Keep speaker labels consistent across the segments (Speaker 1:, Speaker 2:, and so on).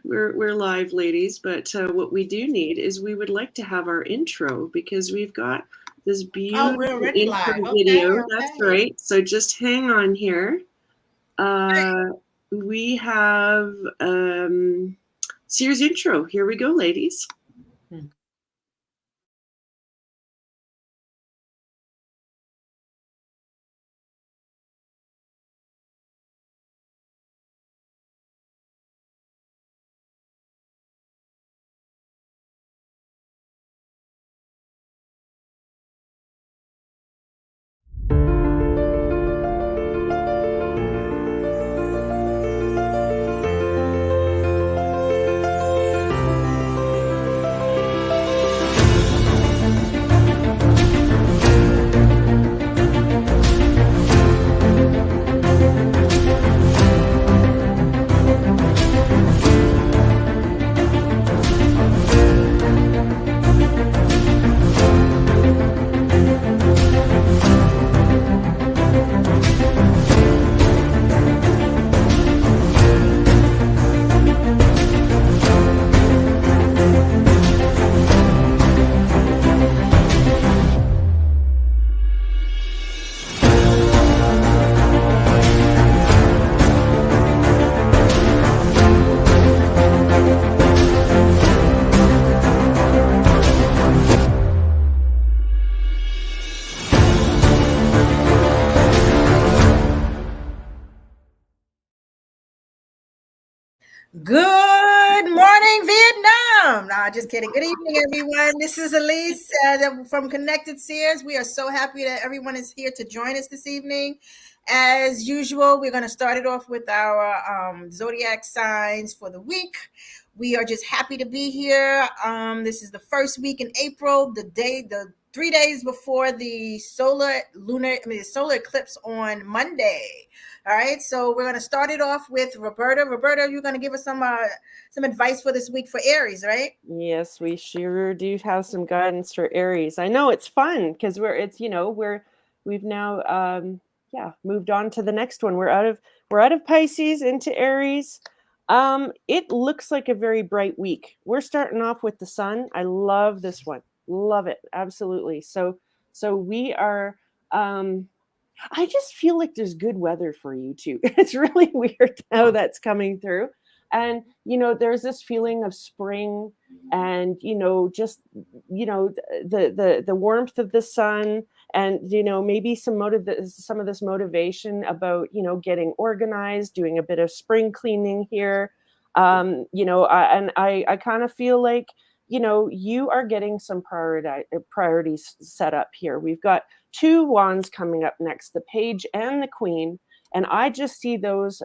Speaker 1: We're live, ladies, but what we do need is we would like to have our intro because we've got this
Speaker 2: Oh, we're
Speaker 1: beautiful
Speaker 2: already
Speaker 1: intro
Speaker 2: live. Okay,
Speaker 1: video. That's
Speaker 2: okay.
Speaker 1: right. So just hang on here. We have Sears intro. Here we go, ladies.
Speaker 2: Good morning, Vietnam. Nah, just kidding. Good evening, everyone. This is Elise from Connected Seers. We are so happy that everyone is here to join us this evening. As usual, we're going to start it off with our zodiac signs for the week. We are just happy to be here. This is the first week in April, the 3 days before the solar eclipse on Monday. All right, so we're going to start it off with Roberta. Roberta, you're going to give us some advice for this week for Aries, right?
Speaker 3: Yes, we sure do have some guidance for Aries. I know it's fun because we've now moved on to the next one. We're out of Pisces into Aries. It looks like a very bright week. We're starting off with the sun. I love this one. Love it. Absolutely. So we are I just feel like there's good weather for you too. It's really weird how that's coming through. And there's this feeling of spring and just the warmth of the sun and maybe some of this motivation about getting organized, doing a bit of spring cleaning here. I kind of feel like you are getting some priorities set up here. We've got 2 wands coming up next, the page and the queen. And I just see those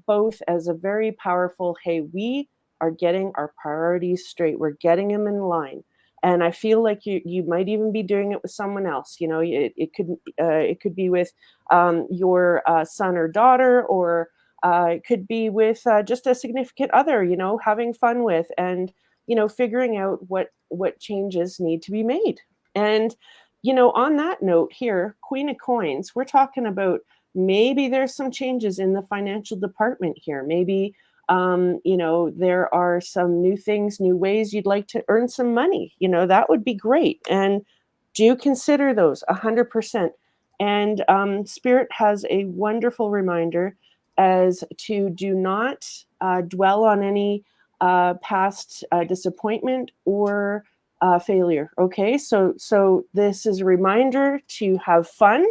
Speaker 3: both as a very powerful, hey, we are getting our priorities straight. We're getting them in line. And I feel like you might even be doing it with someone else. It could be with your son or daughter, or it could be with just a significant other, having fun with and figuring out what changes need to be made. And on that note here, Queen of Coins, we're talking about maybe there's some changes in the financial department here. Maybe, there are some new things, new ways you'd like to earn some money. That would be great. And do consider those 100%. And Spirit has a wonderful reminder as to do not dwell on any past disappointment or failure. Okay, so this is a reminder to have fun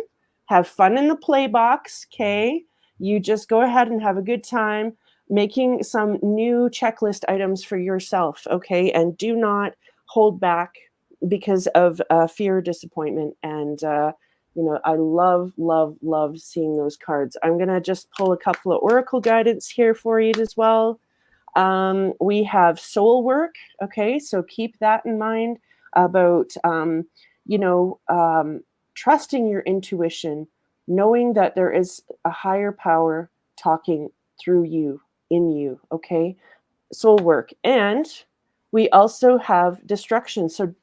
Speaker 3: in the play box. Okay, you just go ahead and have a good time making some new checklist items for yourself. Okay, and do not hold back because of fear or disappointment. And I love seeing those cards. I'm gonna just pull a couple of oracle guidance here for you as well. We have soul work. Okay, so keep that in mind about, trusting your intuition, knowing that there is a higher power talking through you, in you. Okay, soul work. And we also have destruction. So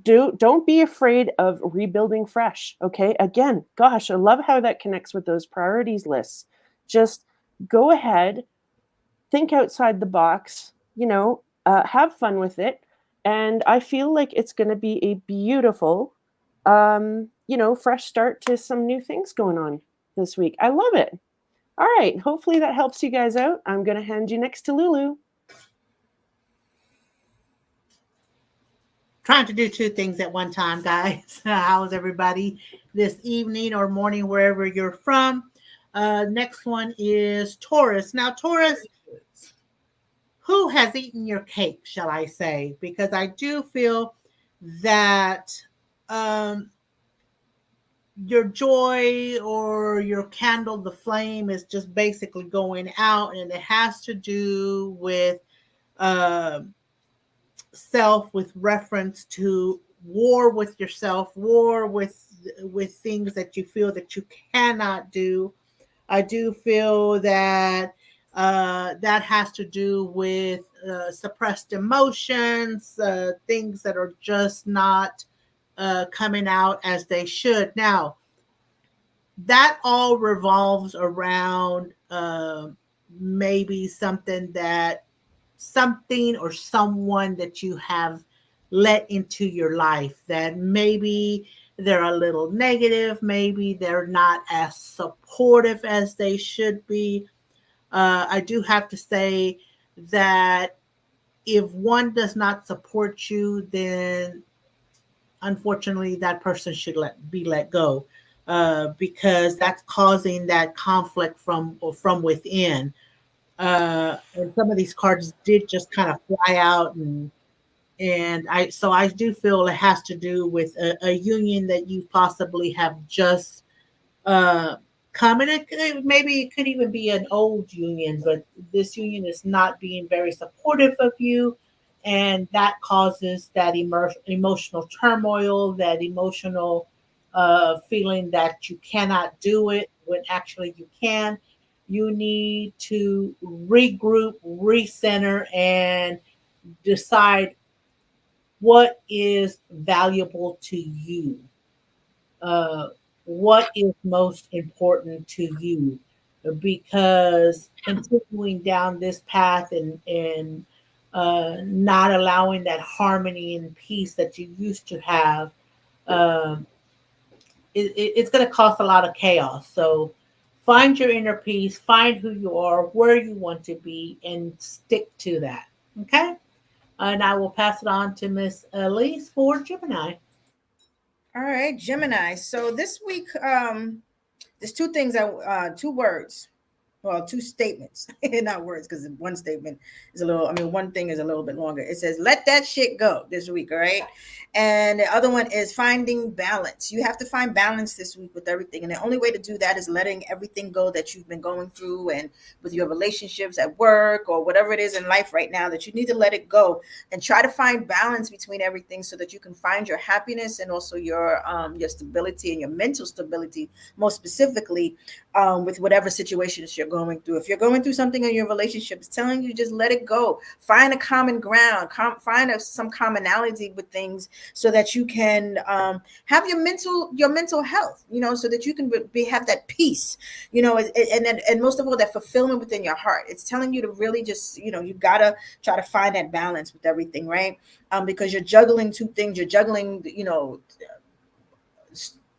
Speaker 3: don't be afraid of rebuilding fresh. Okay, again, gosh, I love how that connects with those priorities lists. Just go ahead, think outside the box, have fun with it. And I feel like it's going to be a beautiful, fresh start to some new things going on this week. I love it. All right. Hopefully that helps you guys out. I'm going to hand you next to Lulu.
Speaker 4: Trying to do two things at one time, guys. How's everybody this evening or morning, wherever you're from? Next one is Taurus. Now, Taurus, who has eaten your cake, shall I say? Because I do feel that your joy or your candle, the flame, is just basically going out, and it has to do with self, with reference to war with yourself, war with things that you feel that you cannot do. I do feel that that has to do with suppressed emotions, things that are just not coming out as they should. Now, that all revolves around maybe something or someone that you have let into your life that maybe they're a little negative, maybe they're not as supportive as they should be. I do have to say that if one does not support you, then unfortunately that person should be let go, because that's causing that conflict from within. And some of these cards did just kind of fly out, and I do feel it has to do with a union that you possibly have just come, and maybe it could even be an old union, but this union is not being very supportive of you, and that causes that emotional turmoil, that emotional feeling that you cannot do it when actually you can. You need to regroup, recenter, and decide what is valuable to you. What is most important to you? Because continuing down this path and not allowing that harmony and peace that you used to have, it's going to cause a lot of chaos. So find your inner peace, find who you are, where you want to be, and stick to that. Okay? And I will pass it on to Miss Elise for Gemini.
Speaker 2: All right, Gemini. So this week, there's two things, two words, well, two statements, not words, because one statement is one thing is a little bit longer. It says, let that shit go this week, all right? And the other one is finding balance. You have to find balance this week with everything. And the only way to do that is letting everything go that you've been going through, and with your relationships at work or whatever it is in life right now, that you need to let it go and try to find balance between everything so that you can find your happiness and also your stability and your mental stability, most specifically with whatever situations you're going through. If you're going through something in your relationship, it's telling you just let it go. Find a common ground, find some commonality with things so that you can have your mental health, so that you can have that peace, and most of all, that fulfillment within your heart. It's telling you to really just, you gotta try to find that balance with everything, right? Because you're juggling two things. You're juggling,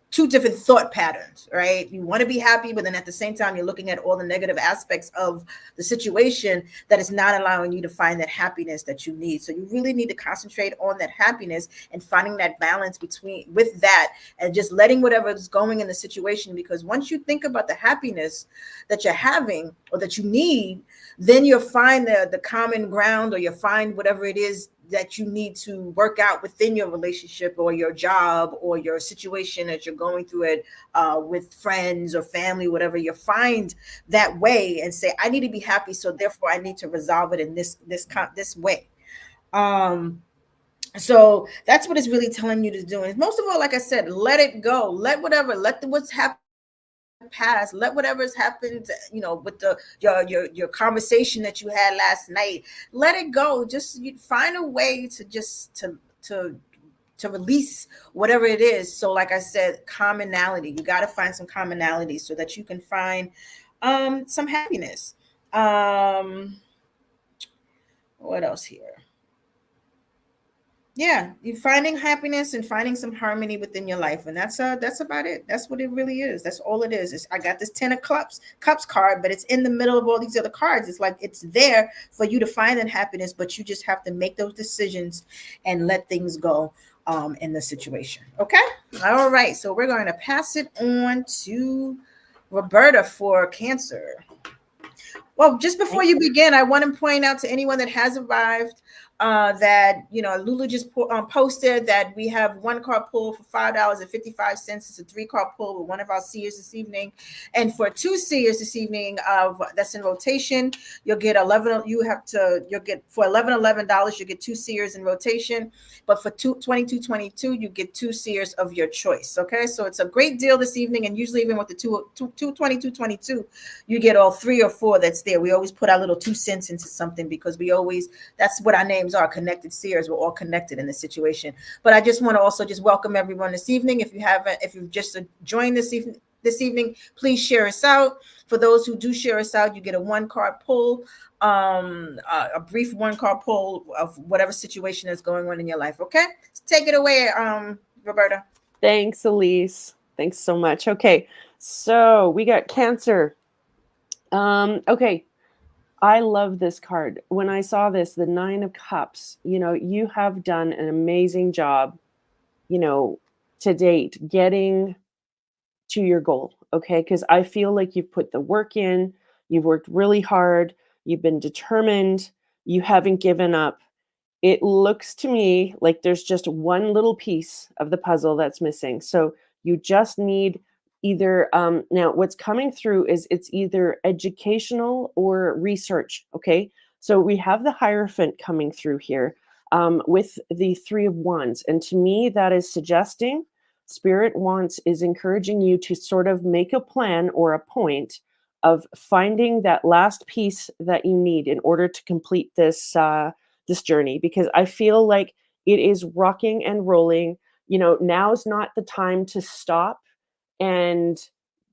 Speaker 2: two different thought patterns, right? You want to be happy, but then at the same time, you're looking at all the negative aspects of the situation that is not allowing you to find that happiness that you need. So you really need to concentrate on that happiness and finding that balance with that, and just letting whatever is going in the situation. Because once you think about the happiness that you're having or that you need, then you'll find the common ground, or you'll find whatever it is that you need to work out within your relationship or your job or your situation that you're going through it with friends or family, whatever. You find that way and say, I need to be happy, so therefore I need to resolve it in this way. So that's what it's really telling you to do. And most of all, like I said, let it go. Let what's happened past, let whatever's happened, with your conversation that you had last night, let it go. Just find a way to just to release whatever it is. So like I said, commonality. You got to find some commonality so that you can find some happiness. What else here? Yeah, you're finding happiness and finding some harmony within your life, and that's about it. That's what it really is. That's all it is. I got this 10 of cups card, but it's in the middle of all these other cards. It's like it's there for you to find that happiness, but you just have to make those decisions and let things go in the situation. Okay. All right, so we're going to pass it on to Roberta for Cancer. Well, just before you begin, I want to point out to anyone that has arrived that, Lulu just posted that we have one card pull for $5.55. It's a 3-card pull with one of our seers this evening. And for 2 seers this evening that's in rotation, you'll get for $11, you get 2 seers in rotation. But for $22.22, you get 2 seers of your choice. Okay, so it's a great deal this evening. And usually even with the $22.22, you get all 3 or 4 that's there. We always put our little 2 cents into something because that's what our names are, connected seers. We're all connected in this situation. But I just want to also just welcome everyone this evening. If you've just joined this evening, please share us out. For those who do share us out, you get a 1-card pull, a brief 1-card pull of whatever situation is going on in your life. Okay, take it away, Roberta.
Speaker 3: Thanks, Elise. Thanks so much. Okay, so we got Cancer. Okay, I love this card. When I saw this, the 9 of Cups, you have done an amazing job, to date, getting to your goal. Okay, because I feel like you've put the work in, you've worked really hard, you've been determined, you haven't given up. It looks to me like there's just one little piece of the puzzle that's missing. So you just need either now what's coming through is it's either educational or research. Okay, so we have the Hierophant coming through here with the 3 of Wands, and to me that is suggesting Spirit is encouraging you to sort of make a plan or a point of finding that last piece that you need in order to complete this journey, because I feel like it is rocking and rolling. Now's not the time to stop and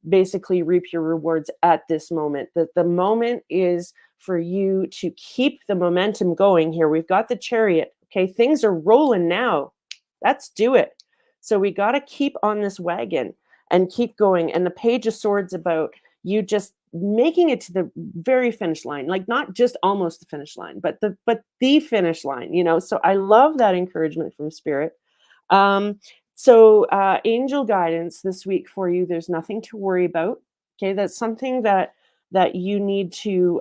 Speaker 3: basically reap your rewards at this moment. The moment is for you to keep the momentum going here. We've got the Chariot. Okay, things are rolling now. Let's do it. So we got to keep on this wagon and keep going. And the Page of Swords about you just making it to the very finish line, like not just almost the finish line, but the finish line, so I love that encouragement from Spirit. So angel guidance this week for you, there's nothing to worry about. Okay, that's something that you need to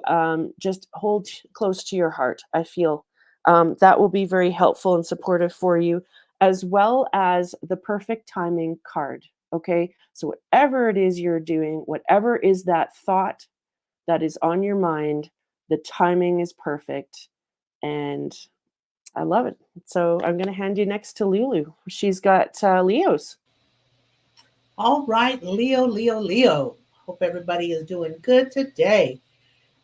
Speaker 3: just hold close to your heart. I feel that will be very helpful and supportive for you, as well as the perfect timing card. Okay, so whatever it is you're doing, whatever is that thought that is on your mind, the timing is perfect. And I love it. So I'm going to hand you next to Lulu. She's got Leos.
Speaker 4: All right, Leo. Hope everybody is doing good today.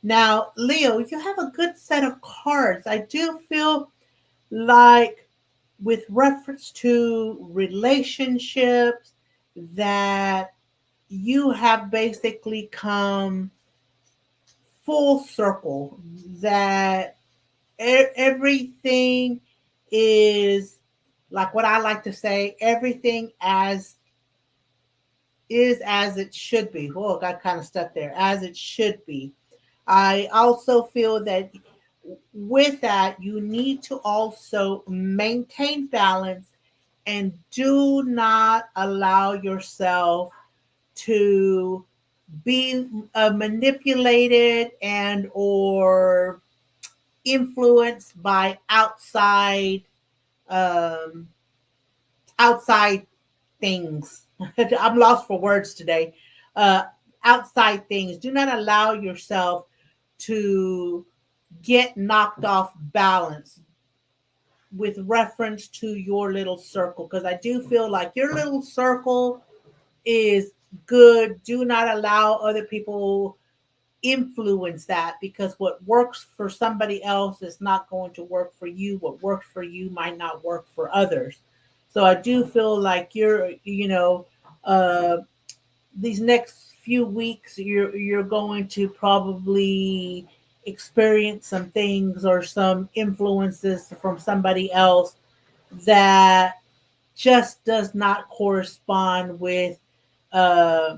Speaker 4: Now, Leo, you have a good set of cards. I do feel like with reference to relationships that you have basically come full circle, that everything is, like what I like to say, everything as it should be. Oh, got kind of stuck there. As it should be. I also feel that with that, you need to also maintain balance and do not allow yourself to be manipulated and or influenced by outside things. I'm lost for words today. Outside things. Do not allow yourself to get knocked off balance with reference to your little circle, because I do feel like your little circle is good. Do not allow other people influence that, because what works for somebody else is not going to work for you. What works for you might not work for others. So I do feel like you're, these next few weeks, you're going to probably experience some things or some influences from somebody else that just does not correspond with uh,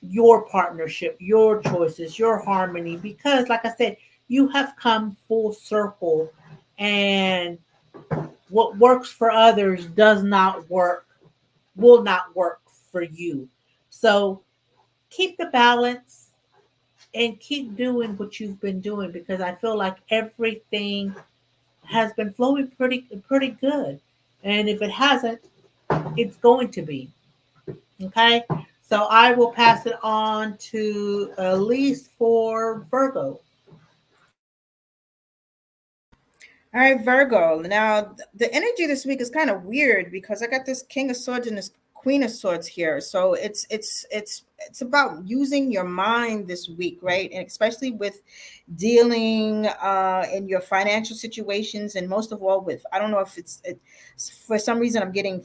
Speaker 4: your partnership, your choices, your harmony. Because, like I said, you have come full circle, and what works for others does not work, will not work for you. So keep the balance and keep doing what you've been doing, because I feel like everything has been flowing pretty good. And if it hasn't, it's going to be. Okay. So I will pass it on to Elise for Virgo.
Speaker 2: All right, Virgo. Now, the energy this week is kind of weird because I got this King of Swords and this Queen of Swords here. So it's about using your mind this week, right? And especially with dealing in your financial situations, and most of all with, I don't know if for some reason I'm getting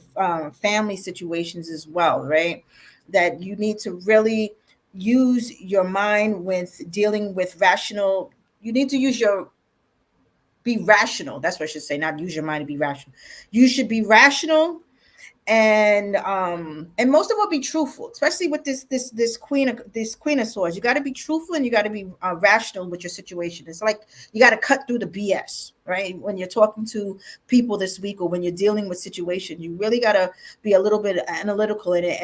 Speaker 2: family situations as well, right? That you need to really use your mind with dealing with rational. You need to use your be rational. That's what I should say. Not use your mind to be rational. You should be rational, and most of all be truthful, especially with this queen of swords. You got to be truthful, and you got to be rational with your situation. It's like you got to cut through the BS, right? When you're talking to people this week, or when you're dealing with situations, you really got to be a little bit analytical in it.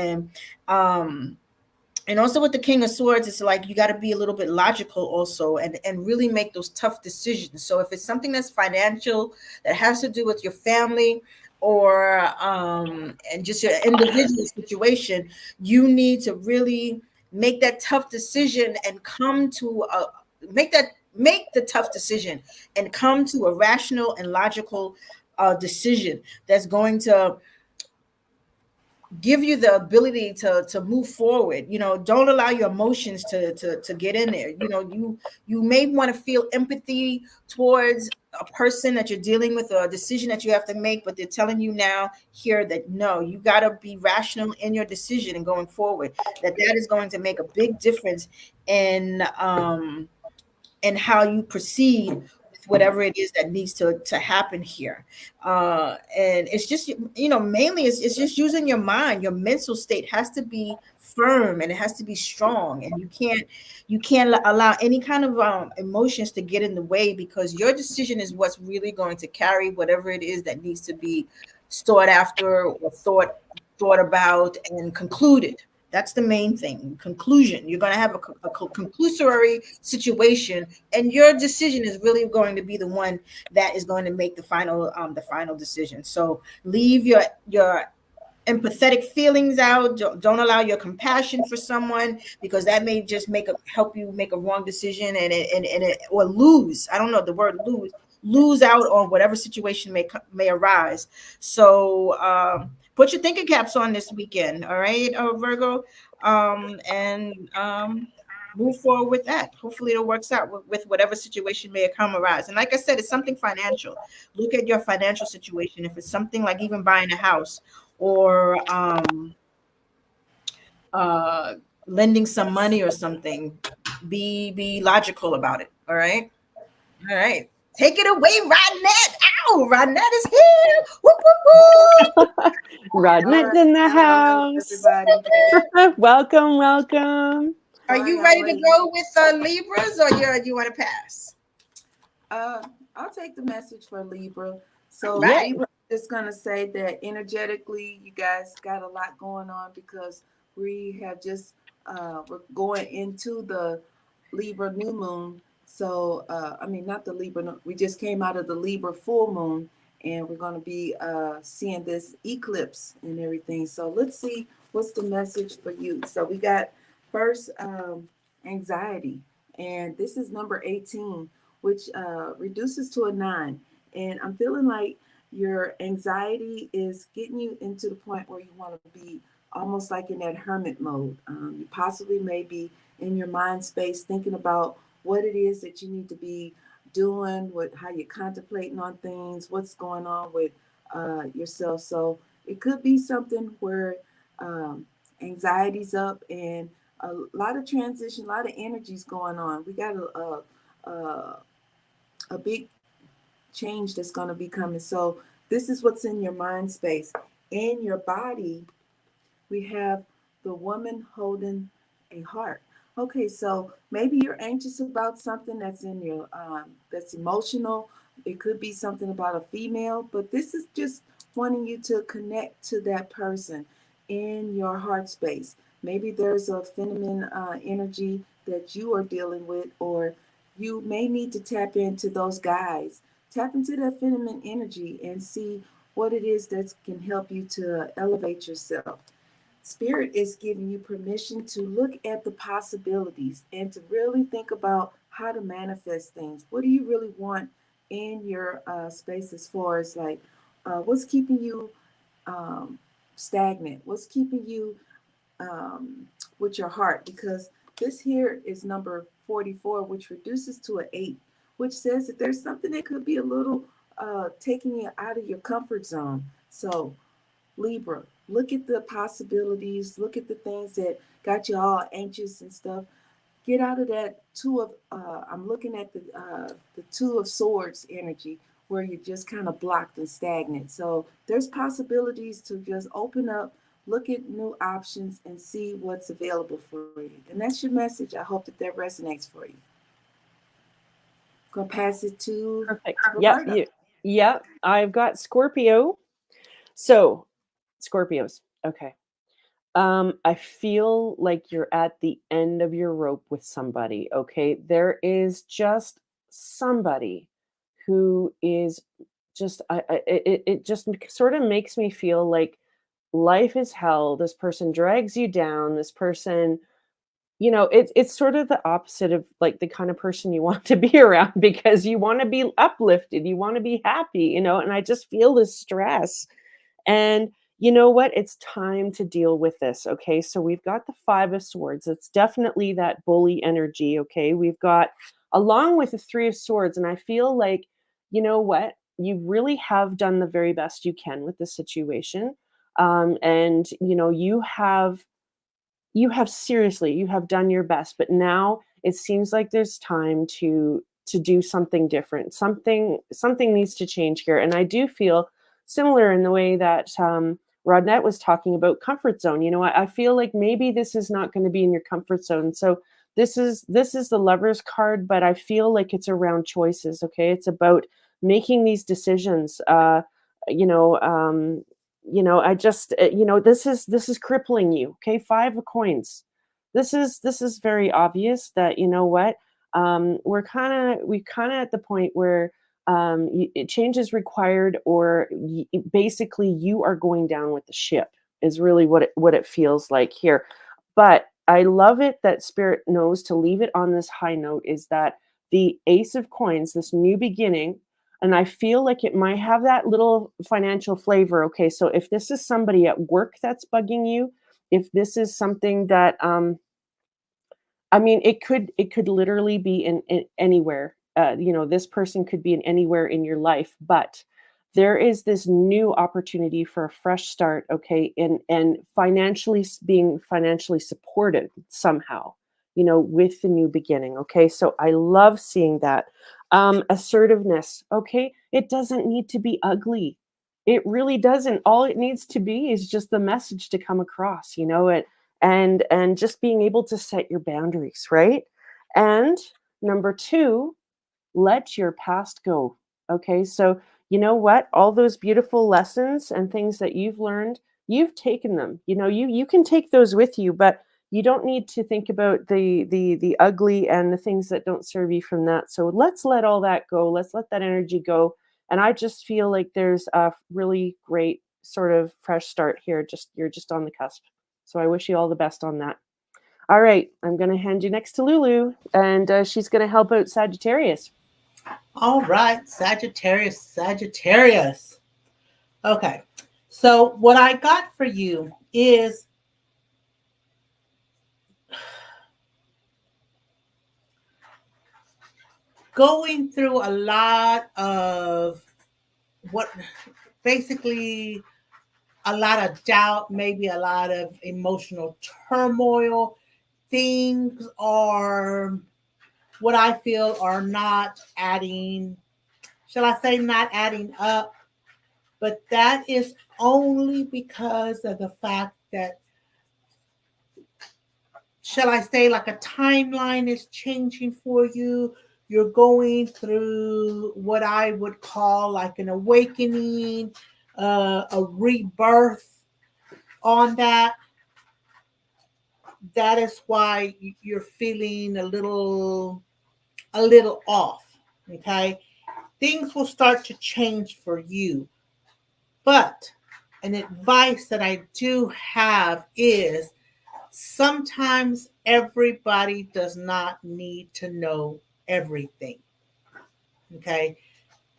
Speaker 2: And also with the King of Swords, it's like you got to be a little bit logical also, and really make those tough decisions. So if it's something that's financial, that has to do with your family, or and just your individual situation, you need to really make that tough decision and come to a make the tough decision and come to a rational and logical decision that's going to give you the ability to move forward. Don't allow your emotions to get in there. You may want to feel empathy towards a person that you're dealing with, or a decision that you have to make, but they're telling you now here that no, you got to be rational in your decision and going forward, that is going to make a big difference in how you proceed with whatever it is that needs to happen here. And it's just, mainly it's just using your mind. Your mental state has to be firm, and it has to be strong, and you can't allow any kind of emotions to get in the way, because your decision is what's really going to carry whatever it is that needs to be sought after, or thought about and concluded. That's the main thing. Conclusion. You're going to have a conclusory situation, and your decision is really going to be the one that is going to make the final decision. So leave your empathetic feelings out. Don't allow your compassion for someone, because that may just help you make a wrong decision, and or lose. I don't know the word lose out on whatever situation may arise. So put your thinking caps on this weekend, all right, Virgo, and move forward with that. Hopefully it works out with whatever situation may come arise. And like I said, it's something financial. Look at your financial situation. If it's something like even buying a house, or uh, lending some money or something, be logical about it. All right. Take it away, Rodnette. Ow, Rodnette is here. Woo, woo, woo.
Speaker 3: Rodnet's in the house.
Speaker 5: Everybody.
Speaker 3: Welcome.
Speaker 2: Are you ready to go with Libras, or you want to pass?
Speaker 5: I'll take the message for Libra. So
Speaker 2: Right.
Speaker 5: Libra is going to say that energetically, you guys got a lot going on, because we have just we're going into the Libra new moon. So I mean, not the Libra. No, we just came out of the Libra full moon, and we're going to be seeing this eclipse and everything. So let's see what's the message for you. So we got first anxiety, and this is number 18, which reduces to a 9. And I'm feeling like your anxiety is getting you into the point where you want to be almost like in that hermit mode. You possibly may be in your mind space thinking about what it is that you need to be doing, how you're contemplating on things, what's going on with yourself. So it could be something where anxiety's up, and a lot of transition, a lot of energies going on. We got a big change that's going to be coming. So this is what's in your mind space. In your body, we have the woman holding a heart. Okay, so maybe you're anxious about something that's in your that's emotional. It could be something about a female, but this is just wanting you to connect to that person in your heart space. Maybe there's a feminine energy that you are dealing with, or you may need to tap into those guys. Tap into that feminine energy and see what it is that can help you to elevate yourself. Spirit is giving you permission to look at the possibilities and to really think about how to manifest things. What do you really want in your space as far as like what's keeping you um, stagnant? What's keeping you with your heart? Because this here is number 44, which reduces to an 8, which says that there's something that could be a little taking you out of your comfort zone. So Libra, look at the possibilities, look at the things that got you all anxious and stuff. Get out of that I'm looking at the 2 of Swords energy where you're just kind of blocked and stagnant. So there's possibilities to just open up, look at new options and see what's available for you. And that's your message. I hope that that resonates for you. Gonna pass it to
Speaker 3: Perfect.
Speaker 5: Roberta.
Speaker 3: Yep. I've got Scorpio. So, Scorpios. Okay. I feel like you're at the end of your rope with somebody. Okay. There is just somebody who is just, it just sort of makes me feel like life is hell. This person drags you down. This person, it's sort of the opposite of like the kind of person you want to be around because you want to be uplifted, you want to be happy, and I just feel this stress. And you know what? It's time to deal with this. Okay. So we've got the 5 of Swords. It's definitely that bully energy. Okay. We've got along with the 3 of Swords. And I feel like, you know what? You really have done the very best you can with the situation. And you have seriously, you have done your best, but now it seems like there's time to do something different. Something needs to change here. And I do feel similar in the way that Rodnette was talking about comfort zone. I feel like maybe this is not going to be in your comfort zone. So this is the Lover's card, but I feel like it's around choices. Okay, it's about making these decisions. You know, I just this is crippling you. Okay, 5 of Coins. This is very obvious that what we kind of at the point where change is required, or basically you are going down with the ship is really what it feels like here. But I love it that Spirit knows to leave it on this high note, is that the Ace of Coins, this new beginning, and I feel like it might have that little financial flavor. Okay, so if this is somebody at work that's bugging you, if this is something that I mean, it could literally be in anywhere. This person could be in anywhere in your life, but there is this new opportunity for a fresh start. Okay, and being financially supported somehow. With the new beginning. Okay, so I love seeing that. Assertiveness. Okay, it doesn't need to be ugly. It really doesn't. All it needs to be is just the message to come across. And just being able to set your boundaries, right? And number 2, let your past go. Okay, so you know what? All those beautiful lessons and things that you've learned, you've taken them. You can take those with you, but you don't need to think about the ugly and the things that don't serve you from that. So let's let all that go. Let's let that energy go. And I just feel like there's a really great sort of fresh start here. You're just on the cusp. So I wish you all the best on that. All right, I'm going to hand you next to Lulu, and she's going to help out Sagittarius.
Speaker 4: All right, Sagittarius. Okay, so what I got for you is going through a lot of what basically a lot of doubt, maybe a lot of emotional turmoil, things are what I feel are not adding, shall I say, not adding up. But that is only because of the fact that, shall I say, like a timeline is changing for you. You're going through what I would call like an awakening, a rebirth on that. That is why you're feeling a little off. Okay. Things will start to change for you. But an advice that I do have is sometimes everybody does not need to know everything. Okay.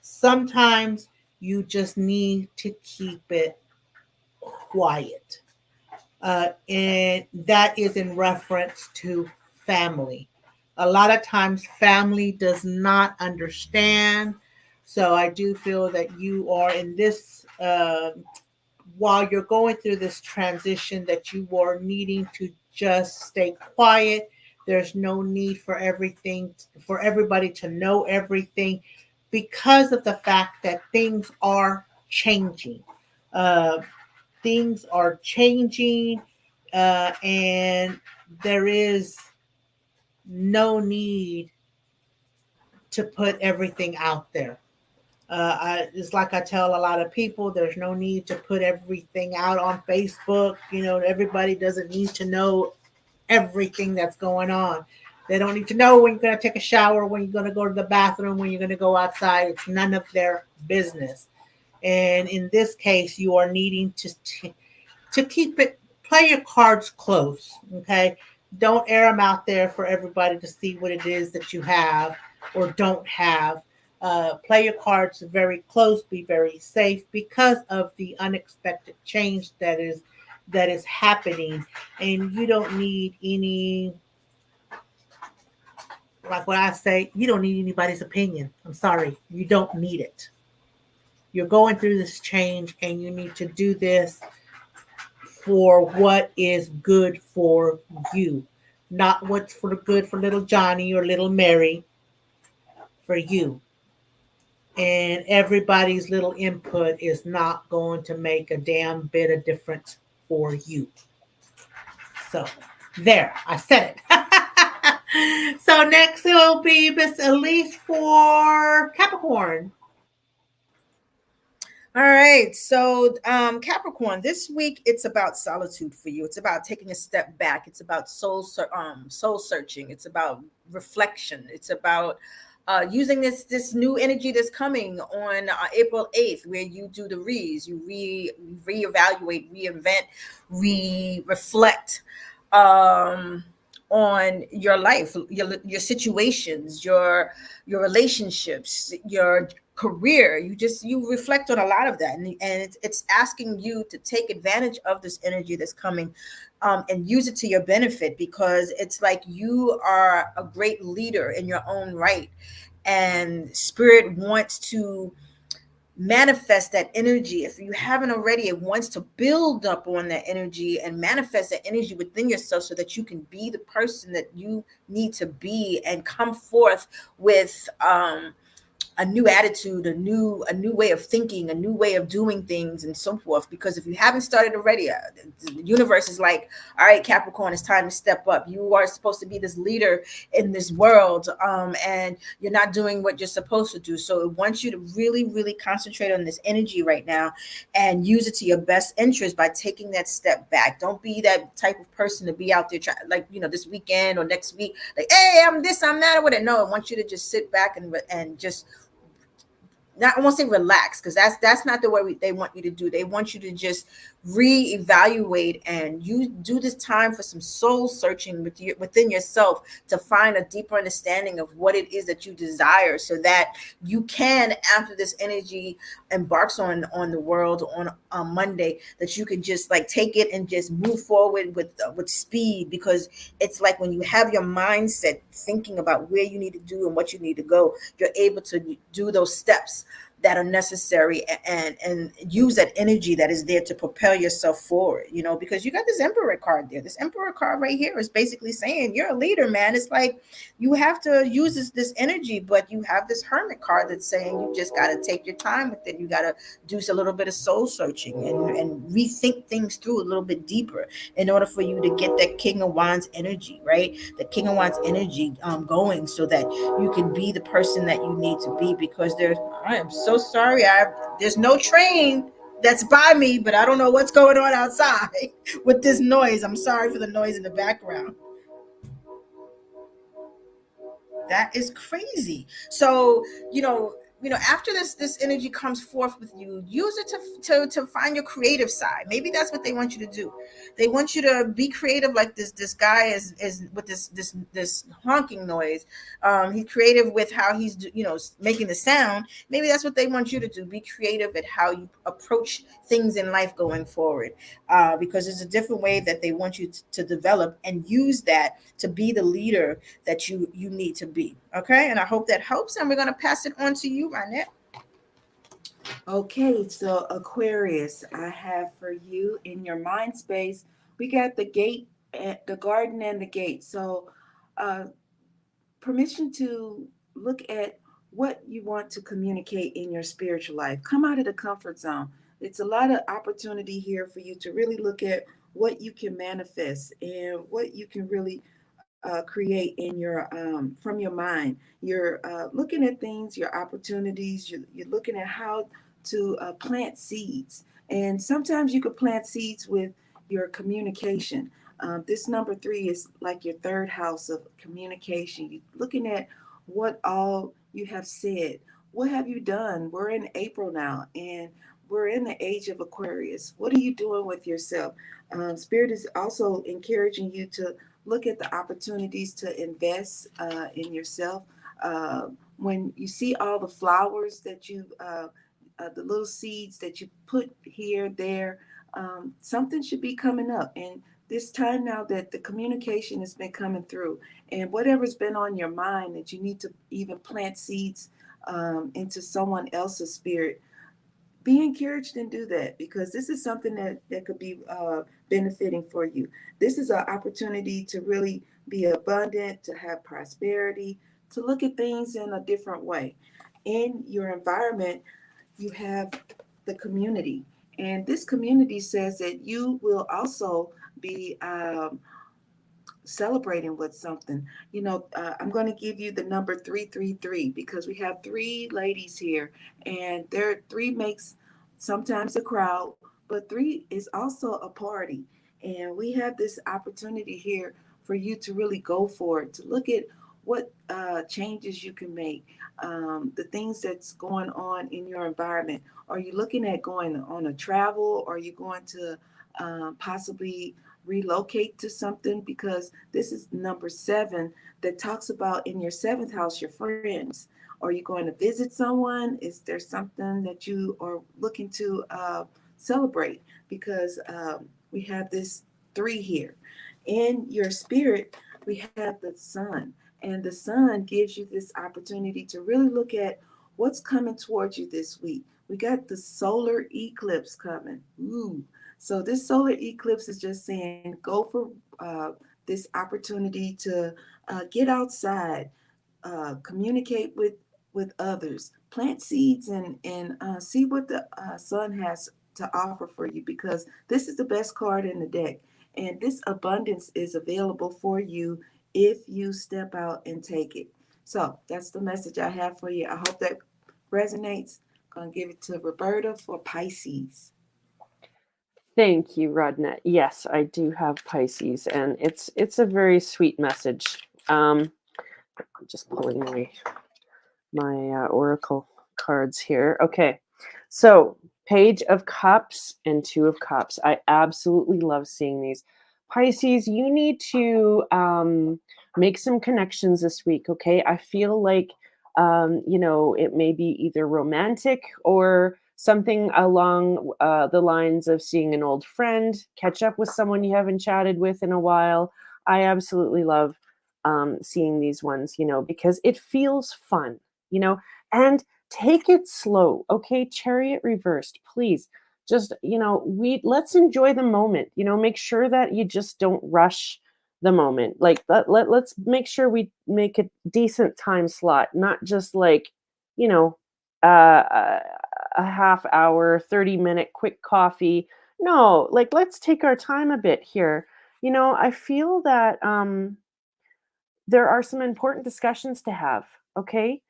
Speaker 4: Sometimes you just need to keep it quiet. And that is in reference to family. A lot of times, family does not understand. So I do feel that you are in this, while you're going through this transition, that you are needing to just stay quiet. There's no need for everybody to know everything because of the fact that things are changing. Uh, things are changing, and there is no need to put everything out there. It's like I tell a lot of people, there's no need to put everything out on Facebook. Everybody doesn't need to know everything that's going on. They don't need to know when you're going to take a shower, when you're going to go to the bathroom, when you're going to go outside. It's none of their business. And in this case, you are needing to keep it, play your cards close. Okay. Don't air them out there for everybody to see what it is that you have or don't have. Play your cards very close, be very safe because of the unexpected change that is happening. And you don't need any, like what I say, you don't need anybody's opinion. I'm sorry, you don't need it. You're going through this change and you need to do this for what is good for you, not what's for good for little Johnny or little Mary, for you. And everybody's little input is not going to make a damn bit of difference for you. So there, I said it. So next it will be Miss Elise for Capricorn.
Speaker 2: All right. So, Capricorn, this week it's about solitude for you. It's about taking a step back. It's about soul searching. It's about reflection. It's about using this new energy that's coming on April 8th, where you do the you reevaluate, reinvent, reflect on your life, your situations, your relationships, your career. You reflect on a lot of that, and it's asking you to take advantage of this energy that's coming, and use it to your benefit, because it's like you are a great leader in your own right, and spirit wants to manifest that energy. If you haven't already, it wants to build up on that energy and manifest that energy within yourself so that you can be the person that you need to be and come forth with a new attitude, a new way of thinking, a new way of doing things, and so forth. Because if you haven't started already, the universe is like, all right, Capricorn, it's time to step up. You are supposed to be this leader in this world, and you're not doing what you're supposed to do. So it wants you to really, really concentrate on this energy right now and use it to your best interest by taking that step back. Don't be that type of person to be out there trying, like, this weekend or next week, like, hey, I'm this, I'm that, or whatever. No, I want you to just sit back and just, not, I won't say relax, because that's not the way they want you to do. They want you to just reevaluate, and you do this time for some soul searching within yourself to find a deeper understanding of what it is that you desire, so that you can, after this energy embarks on the world on Monday, that you can just like take it and just move forward with speed. Because it's like when you have your mindset thinking about where you need to do and what you need to go, you're able to do those steps that are necessary, and use that energy that is there to propel yourself forward, you know, because you got this Emperor card there. This Emperor card right here is basically saying you're a leader, man. It's like you have to use this energy, but you have this Hermit card that's saying you just got to take your time with it. You got to do a little bit of soul searching and rethink things through a little bit deeper in order for you to get that King of Wands energy, right? The King of Wands energy going, so that you can be the person that you need to be. Because I am so sorry, there's no train that's by me, but I don't know what's going on outside with this noise. I'm sorry for the noise in the background. That is crazy. So, after this energy comes forth with you, use it to find your creative side. Maybe that's what they want you to do. They want you to be creative, like this guy is with this honking noise. He's creative with how he's making the sound. Maybe that's what they want you to do. Be creative at how you approach things in life going forward, because there's a different way that they want you to develop, and use that to be the leader that you need to be. Okay, and I hope that helps, and we're going to pass it on to you, Rynette.
Speaker 5: Okay, so Aquarius, I have for you in your mind space, we got the gate, the garden and the gate. So permission to look at what you want to communicate in your spiritual life. Come out of the comfort zone. It's a lot of opportunity here for you to really look at what you can manifest and what you can really create in your from your mind. You're looking at things, your opportunities. You're looking at how to plant seeds, and sometimes you could plant seeds with your communication. This number 3 is like your third house of communication. You're looking at what all you have said. What have you done? We're in April now, and we're in the age of Aquarius. What are you doing with yourself? Spirit is also encouraging you to look at the opportunities to invest in yourself. When you see all the flowers that the little seeds that you put here, there, something should be coming up. And this time now that the communication has been coming through, and whatever's been on your mind that you need to even plant seeds into someone else's spirit, be encouraged and do that, because this is something that could be benefiting for you. This is an opportunity to really be abundant, to have prosperity, to look at things in a different way. In your environment, you have the community. And this community says that you will also be celebrating with something. I'm going to give you the number 333 because we have 3 ladies here, and 3 makes sometimes a crowd, but 3 is also a party. And we have this opportunity here for you to really go for it, to look at what changes you can make, the things that's going on in your environment. Are you looking at going on a travel? Are you going to possibly relocate to something? Because this is number 7 that talks about in your 7th house, your friends. Are you going to visit someone? Is there something that you are looking to celebrate? Because we have this 3 here. In your spirit, we have the sun. And the sun gives you this opportunity to really look at what's coming towards you this week. We got the solar eclipse coming. Ooh. So this solar eclipse is just saying, go for this opportunity to get outside, communicate with others, plant seeds, and see what the sun has to offer for you, because this is the best card in the deck. And this abundance is available for you if you step out and take it. So that's the message I have for you. I hope that resonates. I'm going to give it to Roberta for Pisces.
Speaker 3: Thank you, Rodnette. Yes, I do have Pisces, and it's a very sweet message. I'm just pulling my oracle cards here. Okay, so Page of Cups and 2 of Cups. I absolutely love seeing these. Pisces, you need to make some connections this week, okay? I feel like, it may be either romantic or something along the lines of seeing an old friend, catch up with someone you haven't chatted with in a while. I absolutely love seeing these ones, because it feels fun, and take it slow. Okay. Chariot reversed, please. Just, let's enjoy the moment, make sure that you just don't rush the moment. Like let's make sure we make a decent time slot, not just like, you know, a half hour, 30-minute quick coffee. No, like let's take our time a bit here. I feel that there are some important discussions to have. Okay.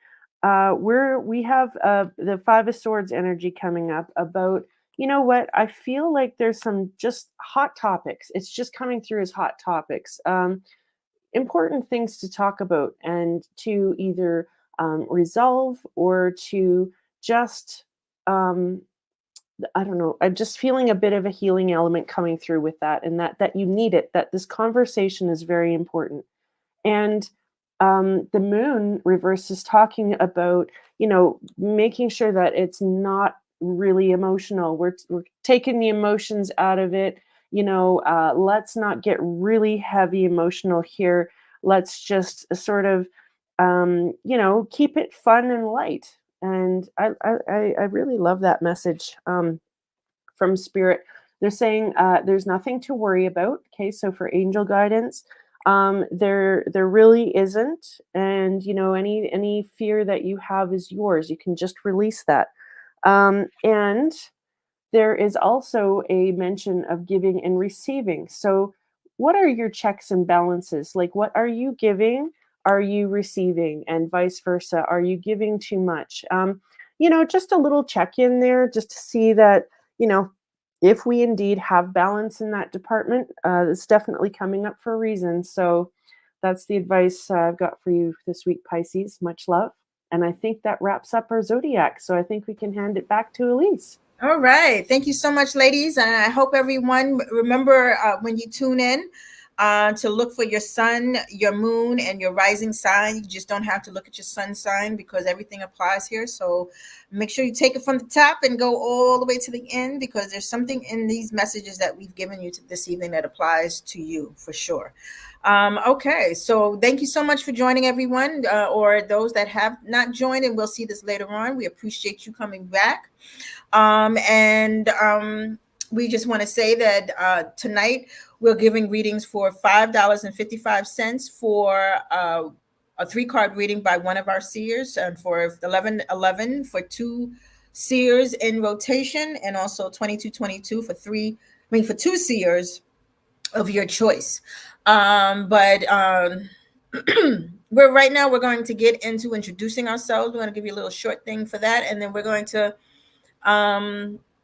Speaker 3: We have the Five of Swords energy coming up about, you know what? I feel like there's some just hot topics. It's just coming through as hot topics. Important things to talk about and to either resolve or to just, I don't know. I'm just feeling a bit of a healing element coming through with that, and that you need it, that this conversation is very important. And the moon reverse is talking about, making sure that it's not really emotional. We're taking the emotions out of it. Let's not get really heavy emotional here. Let's just sort of, keep it fun and light. And I really love that message from Spirit. They're saying there's nothing to worry about. Okay, so for angel guidance, there really isn't, and any fear that you have is yours. You can just release that. And there is also a mention of giving and receiving. So what are your checks and balances? Like, what are you giving? Are you receiving? And vice versa. Are you giving too much? Just a little check in there just to see that, if we indeed have balance in that department, it's definitely coming up for a reason. So that's the advice I've got for you this week, Pisces. Much love. And I think that wraps up our zodiac. So I think we can hand it back to Elise.
Speaker 2: All right. Thank you so much, ladies. And I hope everyone remember when you tune in to look for your sun, your moon, and your rising sign. You just don't have to look at your sun sign because everything applies here. So make sure you take it from the top and go all the way to the end, because there's something in these messages that we've given you this evening that applies to you for sure. Okay, so thank you so much for joining, everyone, or those that have not joined, and we'll see this later on. We appreciate you coming back. We just want to say that tonight we're giving readings for $5.55 for a 3-card reading by one of our seers, and for 11.11 for 2 seers in rotation, and also 22.22 for 2 seers of your choice. We're right now we're going to get into introducing ourselves. We're going to give you a little short thing for that, and then we're going to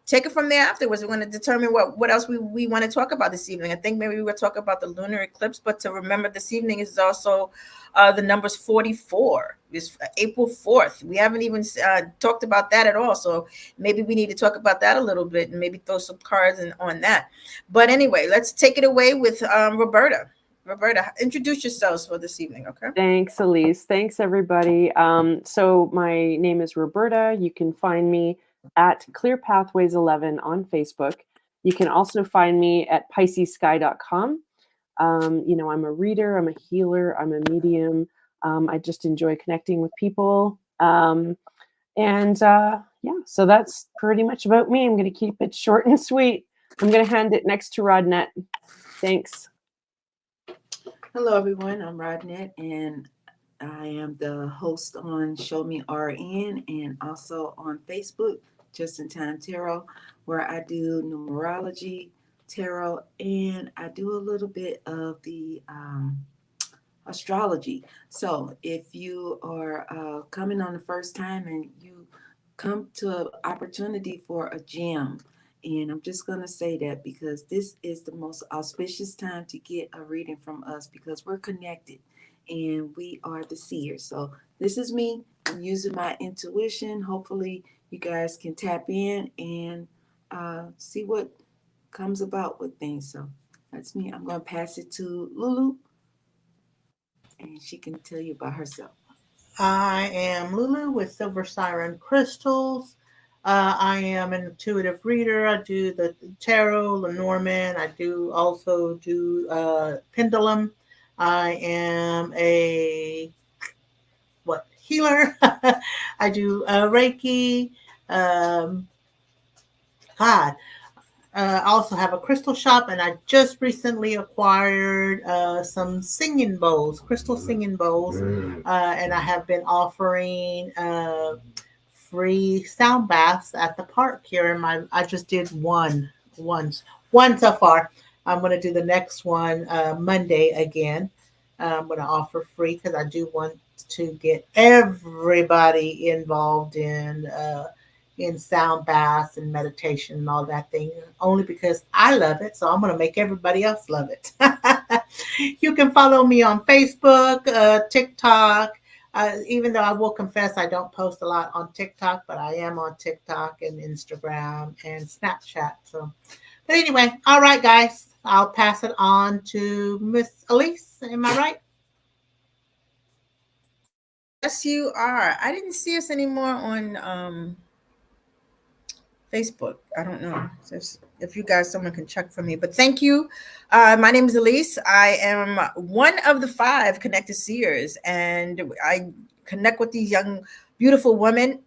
Speaker 2: take it from there afterwards. We're going to determine what else we want to talk about this evening. I think maybe we will talk about the lunar eclipse, but to remember this evening is also the numbers 44. It's April 4th. We haven't even talked about that at all. So maybe we need to talk about that a little bit and maybe throw some cards on that. But anyway, let's take it away with Roberta. Roberta, introduce yourselves for this evening, okay?
Speaker 3: Thanks, Elise. Thanks, everybody. So my name is Roberta. You can find me at Clear Pathways 11 on Facebook. You can also find me at piscessky.com. I'm a reader, I'm a healer, I'm a medium. I just enjoy connecting with people. So that's pretty much about me. I'm going to keep it short and sweet. I'm going to hand it next to Rodnette. Thanks.
Speaker 5: Hello, everyone. I'm Rodnette, and I am the host on Show Me RN and also on Facebook, Just in Time Tarot, where I do numerology, tarot, and I do a little bit of the astrology. So if you are coming on the first time and you come to an opportunity for a gem, and I'm just going to say that because this is the most auspicious time to get a reading from us, because we're connected and we are the seers. So this is me. I'm using my intuition. Hopefully you guys can tap in and see what comes about with things. So that's me. I'm going to pass it to Lulu, and she can tell you about herself.
Speaker 4: I am Lulu with Silversiren Crystals. I am an intuitive reader. I do the tarot, Lenormand. I also do pendulum. I am a healer. I do Reiki. God, I also have a crystal shop, and I just recently acquired some singing bowls, crystal singing bowls, and I have been offering free sound baths at the park here in my. I just did one so far. I'm going to do the next one Monday again. I'm going to offer free because I do want to get everybody involved in sound baths and meditation and all that thing, only because I love it. So I'm going to make everybody else love it. You can follow me on Facebook, TikTok. Even though I will confess I don't post a lot on TikTok, but I am on TikTok and Instagram and Snapchat. So, but anyway, all right, guys, I'll pass it on to Miss Elise. Am I right?
Speaker 2: Yes, you are. I didn't see us anymore on Facebook. I don't know if you guys, someone can check for me, but thank you. My name is Elise. I am one of the 5 connected seers, and I connect with these young, beautiful women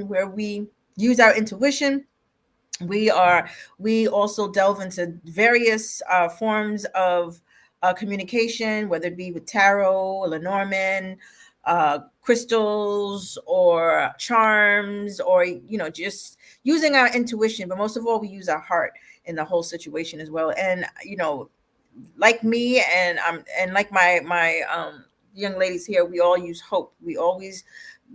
Speaker 2: where we use our intuition. We also delve into various forms of communication, whether it be with tarot, Lenormand, crystals, or charms, or just using our intuition. But most of all, we use our heart in the whole situation as well. And like me and like my young ladies here, we all use hope. We always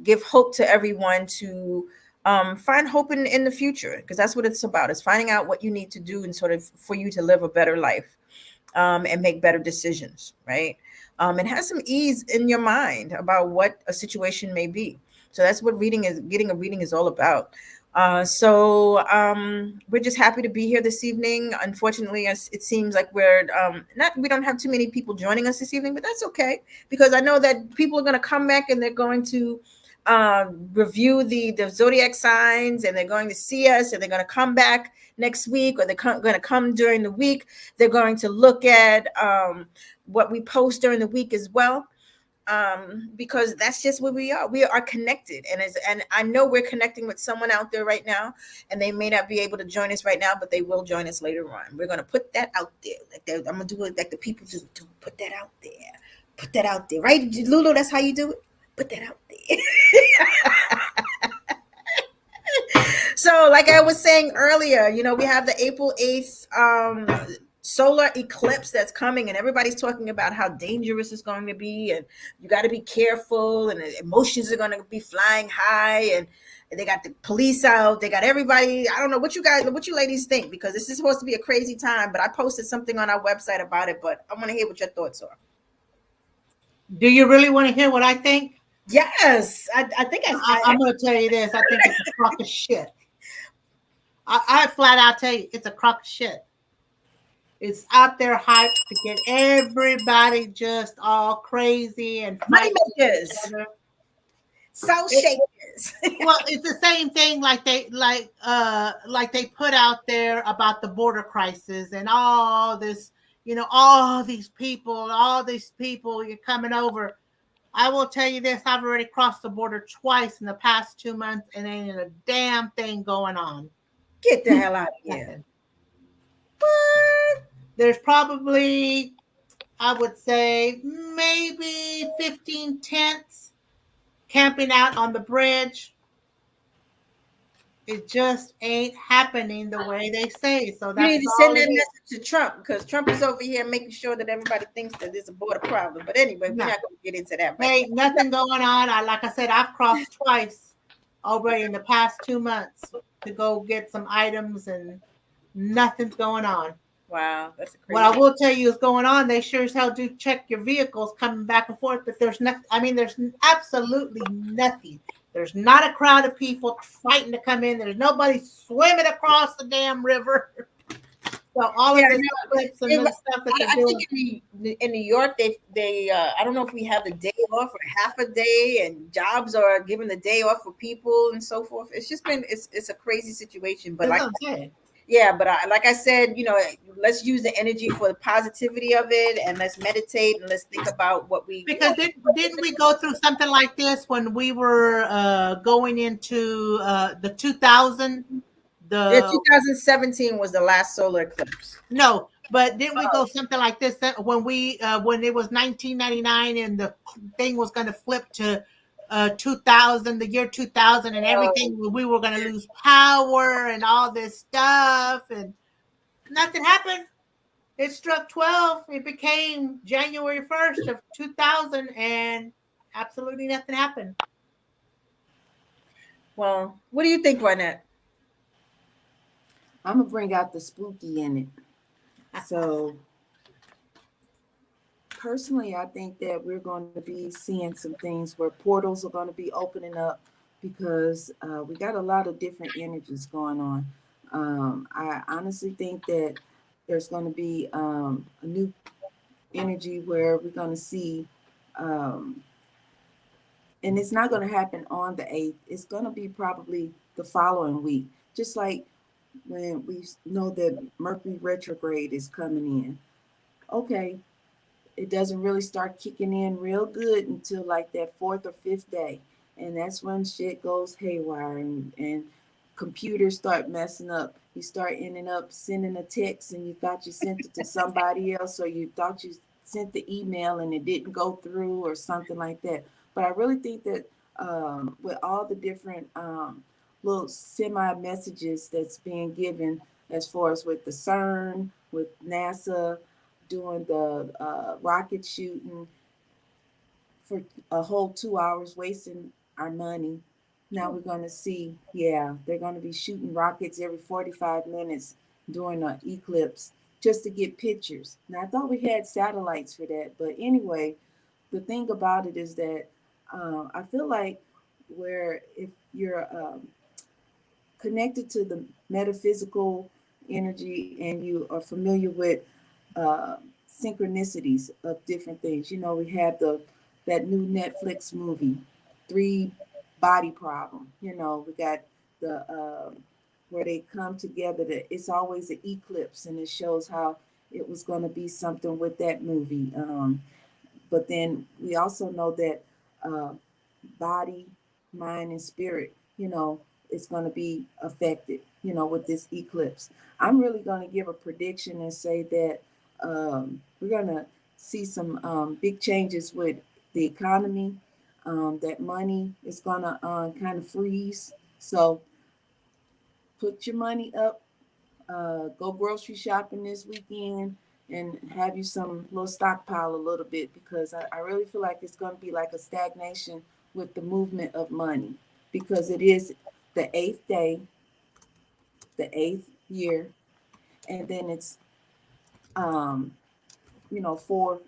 Speaker 2: give hope to everyone to find hope in the future, because that's what it's about. It's finding out what you need to do and sort of for you to live a better life, and make better decisions, right? And have some ease in your mind about what a situation may be. So that's what getting a reading is all about. So we're just happy to be here this evening. Unfortunately, it seems like we don't have too many people joining us this evening, but that's okay, because I know that people are going to come back and they're going to review the zodiac signs, and they're going to see us, and they're going to come back next week, or they're going to come during the week. They're going to look at what we post during the week as well, because that's just where we are. We are connected, and I know we're connecting with someone out there right now, and they may not be able to join us right now, but they will join us later on. We're going to put that out there. I'm going to do it like the people just do. Put that out there. Put that out there, right, Lulu? That's how you do it. Put that out there. So, like I was saying earlier, we have the April 8th solar eclipse that's coming, and everybody's talking about how dangerous it's going to be, and you got to be careful, and the emotions are going to be flying high, and they got the police out, they got everybody. I don't know what you ladies think, because this is supposed to be a crazy time, but I posted something on our website about it, but I want to hear what your thoughts are.
Speaker 4: Do you really want to hear what I think?
Speaker 2: Yes, I think
Speaker 4: I'm going to tell you this. I think it's a crock of shit. I flat out tell you, it's a crock of shit. It's out there hyped to get everybody just all crazy and
Speaker 2: money makers, soul shakers.
Speaker 4: Well, it's the same thing like they put out there about the border crisis and all this, all these people you're coming over. I will tell you this, I've already crossed the border twice in the past 2 months, and ain't a damn thing going on.
Speaker 2: Get the hell out of here.
Speaker 4: What? There's probably, I would say, maybe 15 tents camping out on the bridge. It just ain't happening the way they say. So that's
Speaker 2: you need to send that message to Trump, because Trump is over here making sure that everybody thinks that there's a border problem. But anyway, we're not going to get into that.
Speaker 4: Right? Ain't nothing going on. Like I said, I've crossed twice already in the past 2 months to go get some items, and nothing's going on.
Speaker 2: Wow, that's crazy.
Speaker 4: What I will tell you is going on. They sure as hell do check your vehicles coming back and forth, but there's nothing. I mean, there's absolutely nothing. There's not a crowd of people fighting to come in. There's nobody swimming across the damn river. So all of this and stuff that they're doing.
Speaker 2: Think in New York, they I don't know if we have the day off or half a day, and jobs are giving the day off for people and so forth. It's just been it's a crazy situation. But like Yeah, but like I said, let's use the energy for the positivity of it, and let's meditate and let's think about what we.
Speaker 4: Because didn't we go through something like this when we were going into the 2000?
Speaker 2: Yeah, 2017 was the last solar eclipse.
Speaker 4: No, but didn't we go something like this that when it was 1999 and the thing was going to flip to 2000, the year 2000, and everything, we were going to lose power and all this stuff, and nothing happened. It struck 12. It became January 1st of 2000, and absolutely nothing happened.
Speaker 2: Well, what do you think, Rynette?
Speaker 5: I'm gonna bring out the spooky in it. So personally, I think that we're going to be seeing some things where portals are going to be opening up because we got a lot of different energies going on. I honestly think that there's going to be a new energy where we're going to see, and it's not going to happen on the 8th. It's going to be probably the following week, just like when we know that Mercury retrograde is coming in. Okay, it doesn't really start kicking in real good until like that 4th or 5th day. And that's when shit goes haywire and computers start messing up. You start ending up sending a text and you thought you sent it to somebody else, or you thought you sent the email and it didn't go through or something like that. But I really think that with all the different little semi messages that's being given, as far as with the CERN, with NASA, doing the rocket shooting for a whole 2 hours, wasting our money. Now we're going to see, yeah, they're going to be shooting rockets every 45 minutes during an eclipse just to get pictures. Now, I thought we had satellites for that. But anyway, the thing about it is that I feel like where if you're connected to the metaphysical energy and you are familiar with uh, synchronicities of different things. You know, we have that new Netflix movie, Three Body Problem. You know, we got the where they come together. That it's always an eclipse, and it shows how it was going to be something with that movie. But then we also know that uh, body, mind, and spirit, you know, is going to be affected, you know, with this eclipse. I'm really going to give a prediction and say that we're going to see some big changes with the economy, that money is going to kind of freeze. So put your money up, go grocery shopping this weekend, and have you some little stockpile a little bit, because I really feel like it's going to be like a stagnation with the movement of money, because it is the 8th day, the 8th year, and then it's you know 4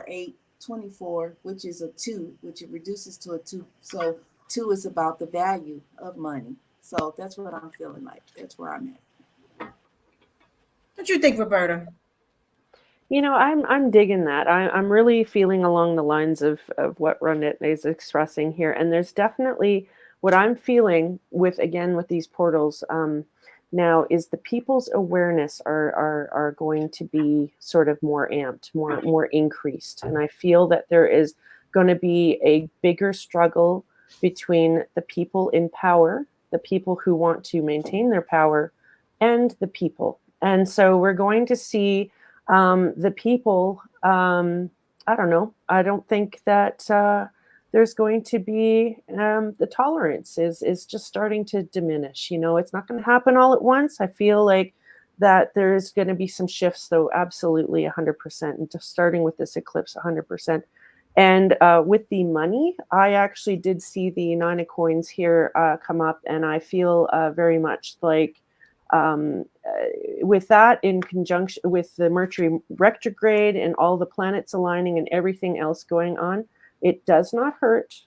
Speaker 5: 8 24, which is a 2, which it reduces to a 2. So 2 is about the value of money. So that's what I'm feeling like. That's where I'm at.
Speaker 2: What you think, Roberta?
Speaker 3: I'm digging that. I'm really feeling along the lines of what Ronit is expressing here, and there's definitely what I'm feeling with these portals now is the people's awareness are going to be sort of more amped, more increased, and I feel that there is going to be a bigger struggle between the people in power, the people who want to maintain their power, and the people, and so we're going to see. The people, I don't know. I don't think that there's going to be the tolerance is just starting to diminish. It's not going to happen all at once. I feel like that there's going to be some shifts, though, absolutely 100%, and just starting with this eclipse 100%. And with the money, I actually did see the 9 of coins here come up, and I feel very much like with that in conjunction with the Mercury retrograde and all the planets aligning and everything else going on, it does not hurt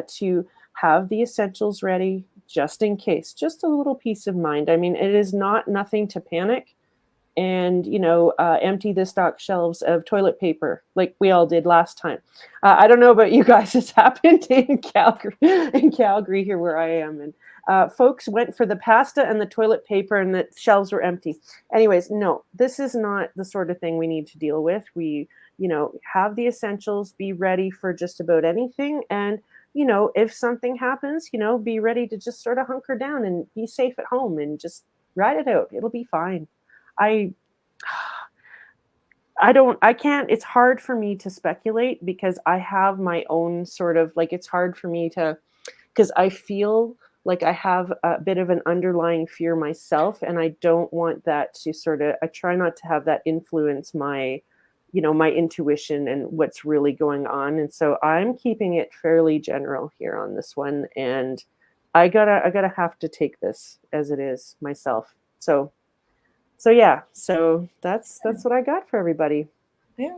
Speaker 3: to have the essentials ready just in case, just a little peace of mind. I mean, it is nothing to panic. and empty the stock shelves of toilet paper like we all did last time. I don't know about you guys. It's happened in Calgary here where I am, and folks went for the pasta and the toilet paper, and the shelves were empty. Anyways, no, this is not the sort of thing we need to deal with. We have the essentials, be ready for just about anything, and if something happens, be ready to just sort of hunker down and be safe at home and just ride it out. It'll be fine. I can't, it's hard for me to speculate because I have my own sort of, like, it's hard for me to, because I feel like I have a bit of an underlying fear myself, and I don't want that to I try not to have that influence my, my intuition and what's really going on. And so I'm keeping it fairly general here on this one. And I gotta have to take this as it is myself. So yeah, so that's what I got for everybody.
Speaker 2: Yeah,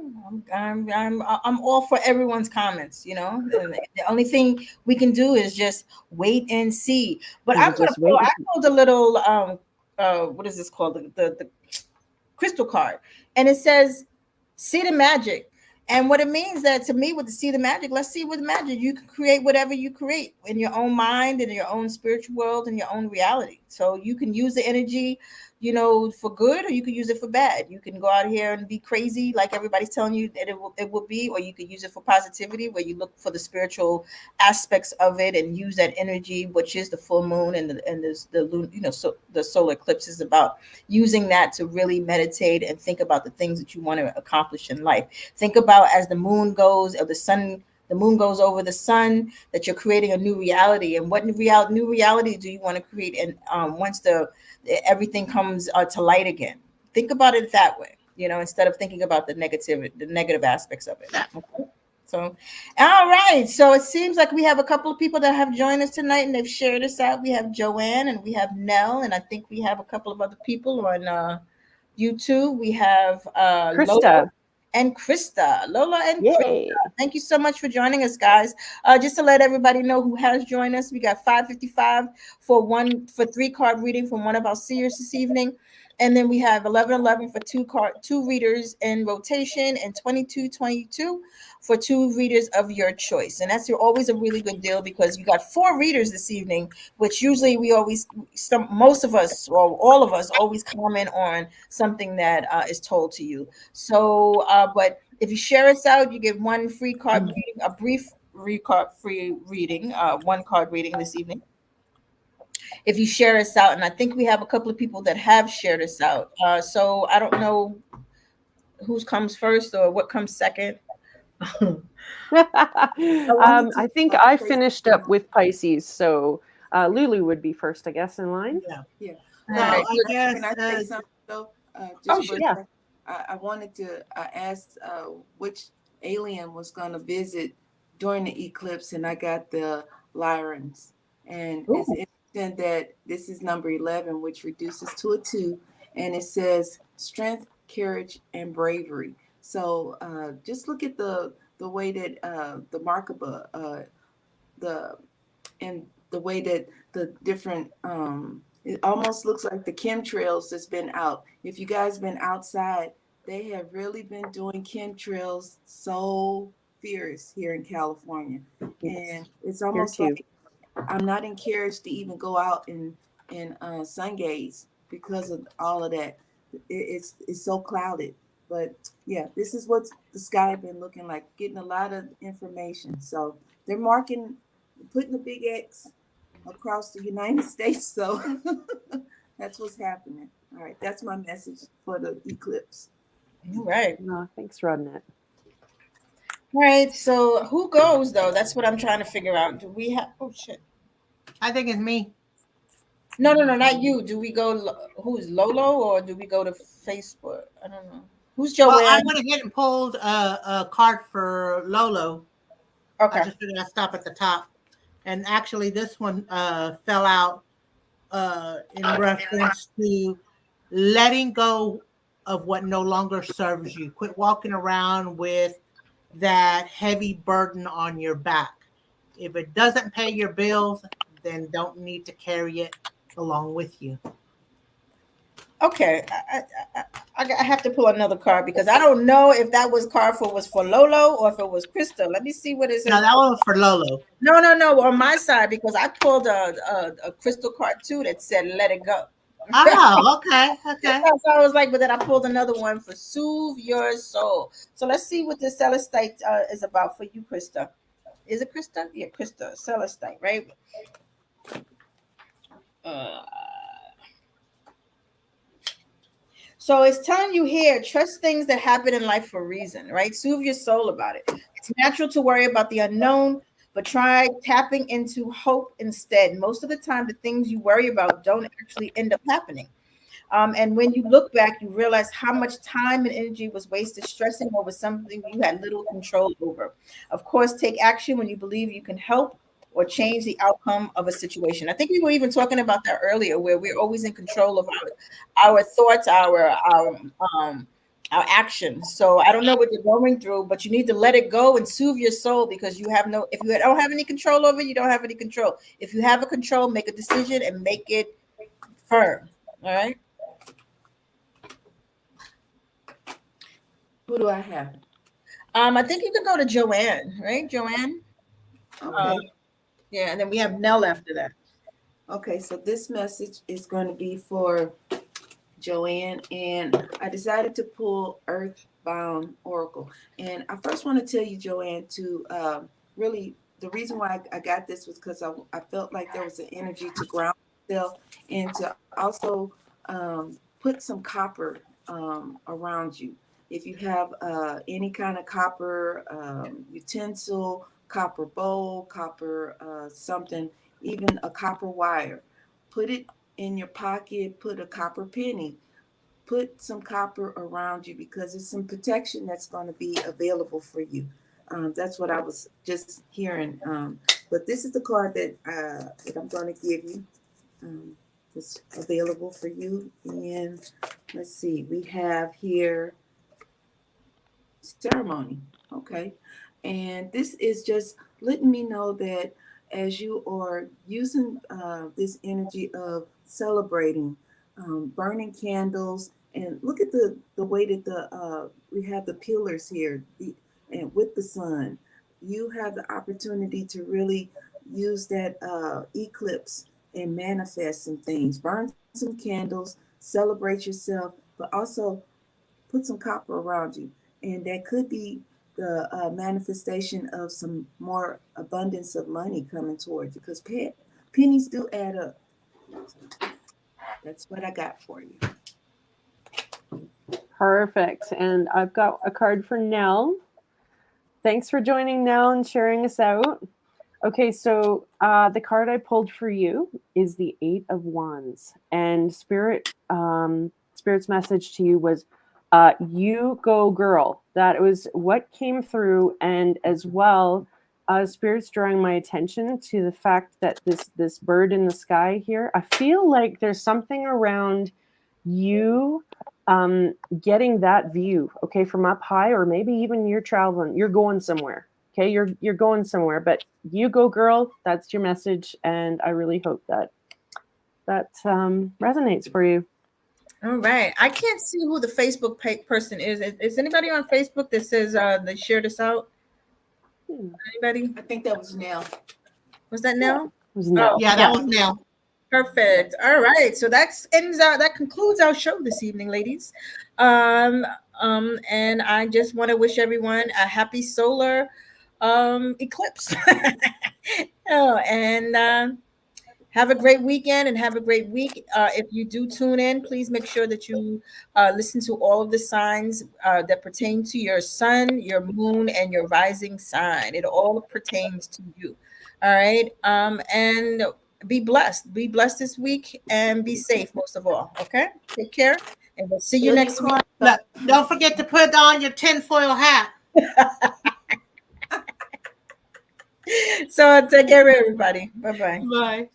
Speaker 2: I'm all for everyone's comments. The only thing we can do is just wait and see. But I pulled a little what is this called, the crystal card, and it says see the magic. And what it means, that to me, with the see the magic, let's see with magic, you can create whatever you create in your own mind, in your own spiritual world, in your own reality. So you can use the energy, for good, or you can use it for bad. You can go out here and be crazy like everybody's telling you that it will be, or you could use it for positivity, where you look for the spiritual aspects of it and use that energy, which is the full moon and the solar eclipse is about using that to really meditate and think about the things that you want to accomplish in life. Think about, as the moon goes, or the moon goes over the sun, that you're creating a new reality. And what new reality do you want to create? And once everything comes to light again, think about it that way, instead of thinking about the negative aspects of it. Okay? So, all right. So it seems like we have a couple of people that have joined us tonight, and they've shared us out. We have Joanne, and we have Nell, and I think we have a couple of other people on YouTube. We have
Speaker 3: Krista.
Speaker 2: Lola and Krista. Lola and
Speaker 3: Yay.
Speaker 2: Krista. Thank you so much for joining us, guys. Just to let everybody know who has joined us, we got 555 for 3-card reading from one of our seers this evening. And then we have 1111 for two readers in rotation, and 2222 for 2 readers of your choice. And that's always a really good deal, because you got 4 readers this evening, which usually most of us, or all of us, always comment on something that is told to you. So, but if you share us out, you get 1 free card reading, a brief free reading, 1 card reading this evening. If you share us out, and I think we have a couple of people that have shared us out. So I don't know who comes first or what comes second.
Speaker 3: I think I finished up with Pisces, so Lulu would be first, I guess, in line.
Speaker 5: Yeah.
Speaker 4: So I guess,
Speaker 5: can I say something though?
Speaker 3: Yeah.
Speaker 5: I wanted to ask which alien was going to visit during the eclipse, and I got the Lyrans. And it's interesting that this is number 11, which reduces to a 2, and it says strength, courage, and bravery. So just look at the way that the Merkaba, the way that the different it almost looks like the chemtrails that's been out. If you guys been outside, they have really been doing chemtrails so fierce here in California. And it's almost like I'm not encouraged to even go out in sun gaze because of all of that. It's so clouded. But yeah, this is what the sky been looking like, getting a lot of information. So they're putting a big X across the United States. So that's what's happening. All right, that's my message for the eclipse.
Speaker 2: All right.
Speaker 3: Thanks, Rodnette.
Speaker 2: All right. So who goes though? That's what I'm trying to figure out. Do we have? Oh shit.
Speaker 4: I think it's me.
Speaker 2: No, not you. Do we go? Who's Lolo, or do we go to Facebook? I don't know. Who's Joanne?
Speaker 4: Well, I went ahead and pulled a card for Lolo.
Speaker 2: Okay.
Speaker 4: I just figured I'd stop at the top. And actually, this one fell out in reference to letting go of what no longer serves you. Quit walking around with that heavy burden on your back. If it doesn't pay your bills, then don't need to carry it along with you.
Speaker 2: Okay, I have to pull another card because I don't know if that was for Lolo or if it was Crystal. Let me see what it says.
Speaker 4: No, that one was for Lolo.
Speaker 2: No, on my side because I pulled a crystal card too that said "Let It Go."
Speaker 4: Oh, okay.
Speaker 2: So I was like, but then I pulled another one for "Soothe Your Soul." So let's see what the Celestite is about for you, Krista. Is it Krista? Yeah, Krista, Celestite, right? So it's telling you here, trust things that happen in life for a reason, right? Soothe your soul about it. It's natural to worry about the unknown, but try tapping into hope instead. Most of the time, the things you worry about don't actually end up happening. And when you look back, you realize how much time and energy was wasted stressing over something you had little control over. Of course, take action when you believe you can help or change the outcome of a situation. I think we were even talking about that earlier, where we're always in control of our thoughts, our actions. So I don't know what you're going through, but you need to let it go and soothe your soul because you have no. If you don't have any control over it, you don't have any control. If you have a control, make a decision and make it firm. All right.
Speaker 5: Who do I have?
Speaker 2: I think you can go to Joanne, right? Joanne.
Speaker 5: Okay.
Speaker 2: Yeah, and then we have Nell after that.
Speaker 5: Okay, so this message is going to be for Joanne, and I decided to pull Earthbound Oracle. And I first want to tell you, Joanne, to really, the reason why I got this was because I felt like there was an energy to ground myself and to also put some copper around you. If you have any kind of copper utensil, copper bowl, copper something, even a copper wire, put it in your pocket, put a copper penny, put some copper around you because there's some protection that's going to be available for you. That's what I was just hearing. But this is the card that I'm going to give you. It's available for you. And let's see, we have here ceremony. Okay. And this is just letting me know that as you are using this energy of celebrating, burning candles, and look at the way that we have the pillars here, and with the sun, you have the opportunity to really use that eclipse and manifest some things. Burn some candles, celebrate yourself, but also put some copper around you, and that could be the manifestation of some more abundance of money coming towards you because pennies do add up. So that's what I got for you.
Speaker 3: Perfect. And I've got a card for Nell. Thanks for joining, Nell, and sharing us out. Okay, so the card I pulled for you is the Eight of Wands, and Spirit's message to you was, "You go, girl." That was what came through, and as well, Spirit's drawing my attention to the fact that this bird in the sky here. I feel like there's something around you getting that view, okay, from up high, or maybe even you're traveling, you're going somewhere. Okay, you're going somewhere, but you go, girl. That's your message, and I really hope that resonates for you.
Speaker 2: All right. I can't see who the Facebook person is. Is anybody on Facebook that says they shared this out? Anybody?
Speaker 5: I think that was Nell.
Speaker 2: Was that Nell?
Speaker 3: It was Nell.
Speaker 4: Yeah, that was Nell.
Speaker 2: Perfect. All right. So that concludes our show this evening, ladies. And I just want to wish everyone a happy solar eclipse. And have a great weekend and have a great week. If you do tune in, please make sure that you listen to all of the signs that pertain to your sun, your moon, and your rising sign. It all pertains to you. All right. And be blessed. Be blessed this week and be safe most of all. Okay. Take care. And we'll see you next week.
Speaker 4: Look, don't forget to put on your tinfoil hat.
Speaker 2: So take care, everybody. Bye-bye.
Speaker 4: Bye.